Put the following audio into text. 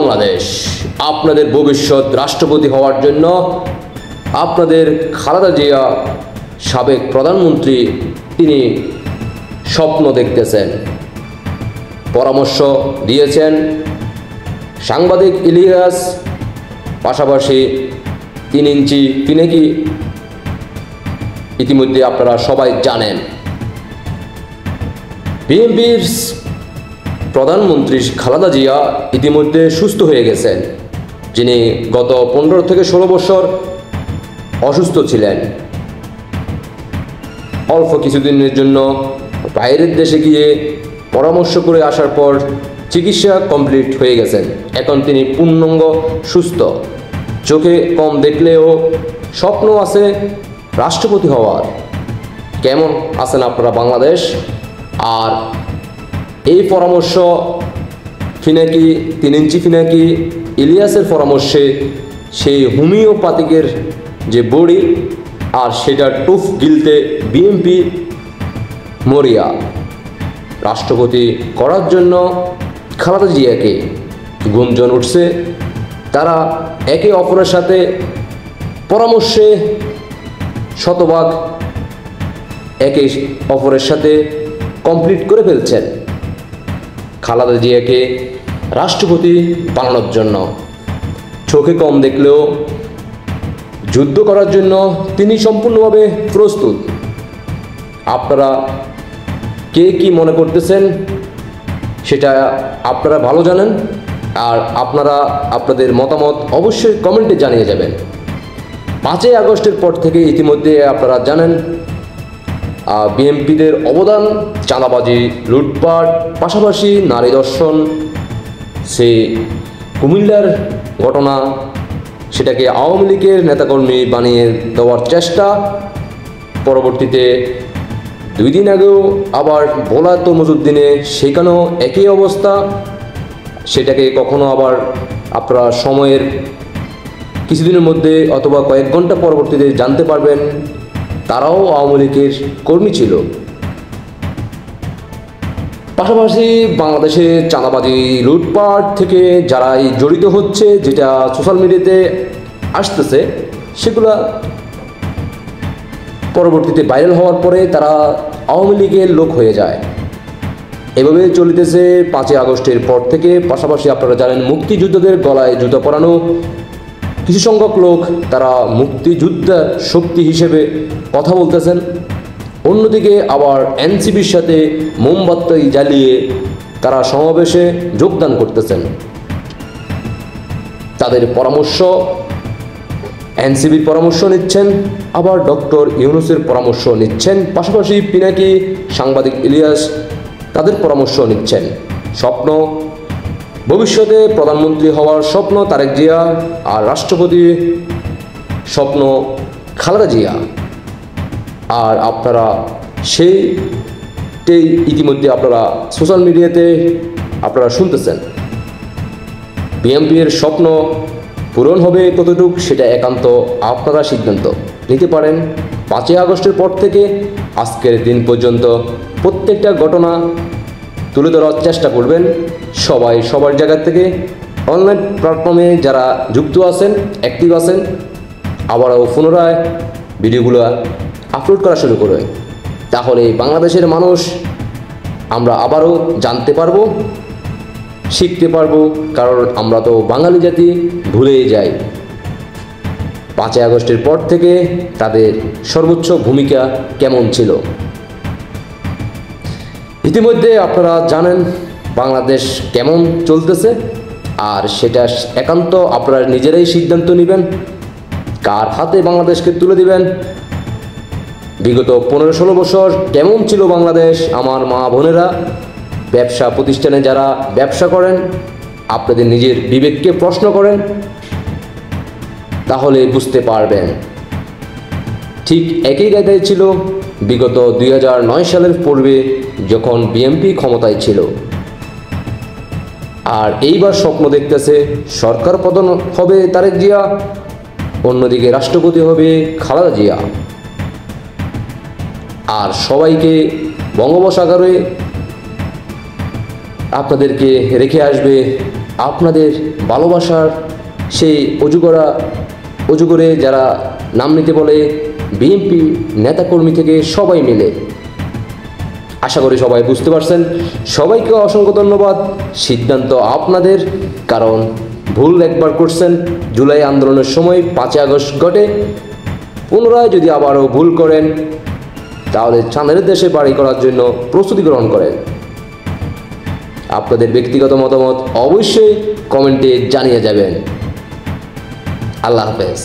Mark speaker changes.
Speaker 1: বাংলাদেশ, আপনাদের ভবিষ্যৎ রাষ্ট্রপতি হওয়ার জন্য আপনাদের খালেদা জিয়া সাবেক প্রধানমন্ত্রী তিনি স্বপ্ন দেখতেছেন। পরামর্শ দিয়েছেন সাংবাদিক ইলিয়াস, পাশাপাশি 3 ইঞ্চি পিনাকি ইতিমধ্যে আপনারা সবাই জানেন। বিএনপির প্রধানমন্ত্রী খালেদা জিয়া ইতিমধ্যে সুস্থ হয়ে গেছেন, যিনি গত 15 থেকে 16 বছর অসুস্থ ছিলেন। অল্প কিছুদিনের জন্য বাইরের দেশে গিয়ে পরামর্শ করে আসার পর চিকিৎসা কমপ্লিট হয়ে গেছেন। এখন তিনি পূর্ণাঙ্গ সুস্থ। চোখে কম দেখলেও স্বপ্ন আছে রাষ্ট্রপতি হওয়ার। কেমন আছেন আপনারা বাংলাদেশ? আর এই পরামর্শ ফিনাকি 3 ইঞ্চি ফিনাকি ইলিয়াসের পরামর্শে সেই হোমিওপ্যাথিকের যে বড়ি আর সেটা টুফ গিলতে বিএনপি মরিয়া। রাষ্ট্রপতি করার জন্য খালেদা জিয়াকে গুঞ্জন উঠছে। তারা একে অপরের সাথে পরামর্শে শতভাগ একে অপরের সাথে কমপ্লিট করে ফেলছেন খালেদা জিয়াকে রাষ্ট্রপতি বানানোর জন্য। চোখে কম দেখলেও যুদ্ধ করার জন্য তিনি সম্পূর্ণভাবে প্রস্তুত। আপনারা কে কি মনে করতেছেন সেটা আপনারা ভালো জানেন, আর আপনারা আপনাদের মতামত অবশ্যই কমেন্টে জানিয়ে যাবেন। 5ই আগস্টের পর থেকে ইতিমধ্যে আপনারা জানেন বিএনপিদের অবদান, চাঁদাবাজি, লুটপাট, পাশাপাশি নারী দর্শন, সে কুমিল্লার ঘটনা, সেটাকে আওয়ামী লীগের নেতাকর্মী বানিয়ে দেওয়ার চেষ্টা। পরবর্তীতে 2 দিন আগেও আবার ভোলা তরমুজউদ্দিনে সেখানেও একই অবস্থা। সেটাকে কখনো আবার আপনারা সময়ের কিছুদিনের মধ্যে অথবা কয়েক ঘন্টা পরবর্তীতে জানতে পারবেন তারাও আওয়ামী লীগের কর্মী ছিল। পাশাপাশি বাংলাদেশে চাঁদাবাজি, লুটপাট থেকে যারা জড়িত হচ্ছে, যেটা সোশ্যাল মিডিয়াতে আসতেছে, সেগুলা পরবর্তীতে ভাইরাল হওয়ার পরে তারা আওয়ামী লীগের লোক হয়ে যায়। এভাবে চলিতেছে 5ই আগস্টের পর থেকে। পাশাপাশি আপনারা জানেন মুক্তিযোদ্ধাদের গলায় জুতা পরানো কিছু সংখ্যক লোক, তারা মুক্তিযোদ্ধা শক্তি হিসেবে কথা বলতেছেন। অন্যদিকে আবার এনসিপির সাথে মোমবাতি জ্বালিয়ে তারা সমাবেশে যোগদান করতেছেন। তাদের পরামর্শ, এনসিপির পরামর্শ নিচ্ছেন, আবার ডক্টর ইউনূসের পরামর্শ নিচ্ছেন, পাশাপাশি পিনাকি, সাংবাদিক ইলিয়াস তাদের পরামর্শ নিচ্ছেন। স্বপ্ন ভবিষ্যতে প্রধানমন্ত্রী হওয়ার স্বপ্ন তারেক জিয়া, আর রাষ্ট্রপতি স্বপ্ন খালেদা জিয়া। আর আপনারা সেইটাই ইতিমধ্যে আপনারা সোশ্যাল মিডিয়াতে আপনারা শুনতেছেন। বিএনপির স্বপ্ন পূরণ হবে কতটুকু সেটা একান্ত আপনারা সিদ্ধান্ত নিতে পারেন। 5ই আগস্টের পর থেকে আজকের দিন পর্যন্ত প্রত্যেকটা ঘটনা তুলে ধরার চেষ্টা করবেন সবাই সবার জায়গা থেকে। অনলাইন প্ল্যাটফর্মে যারা যুক্ত আছেন, অ্যাক্টিভ আছেন, আবারও পুনরায় ভিডিওগুলো আপলোড করা শুরু করবেন। তাহলে বাংলাদেশের মানুষ আমরা আবারও জানতে পারবো, শিখতে পারবো, কারণ আমরা তো বাঙালি জাতি ভুলেই যাই। 5ই আগস্টের পর থেকে তাদের সর্বোচ্চ ভূমিকা কেমন ছিল। ইতিমধ্যে আপনারা জানেন বাংলাদেশ কেমন চলতেছে, আর সেটা একান্ত আপনারা নিজেরাই সিদ্ধান্ত নেবেন কার হাতে বাংলাদেশকে তুলে দিবেন। বিগত 15-16 বছর কেমন ছিল বাংলাদেশ? আমার মা বোনেরা, ব্যবসা প্রতিষ্ঠানে যারা ব্যবসা করেন, আপনাদের নিজের বিবেককে প্রশ্ন করেন, তাহলে বুঝতে পারবেন। ঠিক একই জায়গায় ছিল বিগত 2009 সালের পূর্বে যখন বিএনপি ক্ষমতায় ছিল। আর এইবার স্বপ্ন দেখতেছে সরকার পতন হবে তারেক জিয়া, অন্যদিকে রাষ্ট্রপতি হবে খালেদা জিয়া। আর সবাইকে বঙ্গোপসাগরে আপনাদেরকে রেখে আসবে আপনাদের ভালোবাসার সেই অজুগরে যারা নাম নিতে বলে বিএনপি নেতাকর্মী থেকে সবাই মিলে। আশা করি সবাই বুঝতে পারছেন। সবাইকে অসংখ্য ধন্যবাদ। সিদ্ধান্ত আপনাদের, কারণ ভুল একবার করছেন। জুলাই আন্দোলনের সময় 5 আগস্ট ঘটে, পুনরায় যদি আবারও ভুল করেন তাহলে চাঁদের দেশে বাড়ি করার জন্য প্রস্তুতি গ্রহণ করেন। আপনাদের ব্যক্তিগত মতামত অবশ্যই কমেন্টে জানিয়ে যাবেন। আল্লাহ হাফেজ।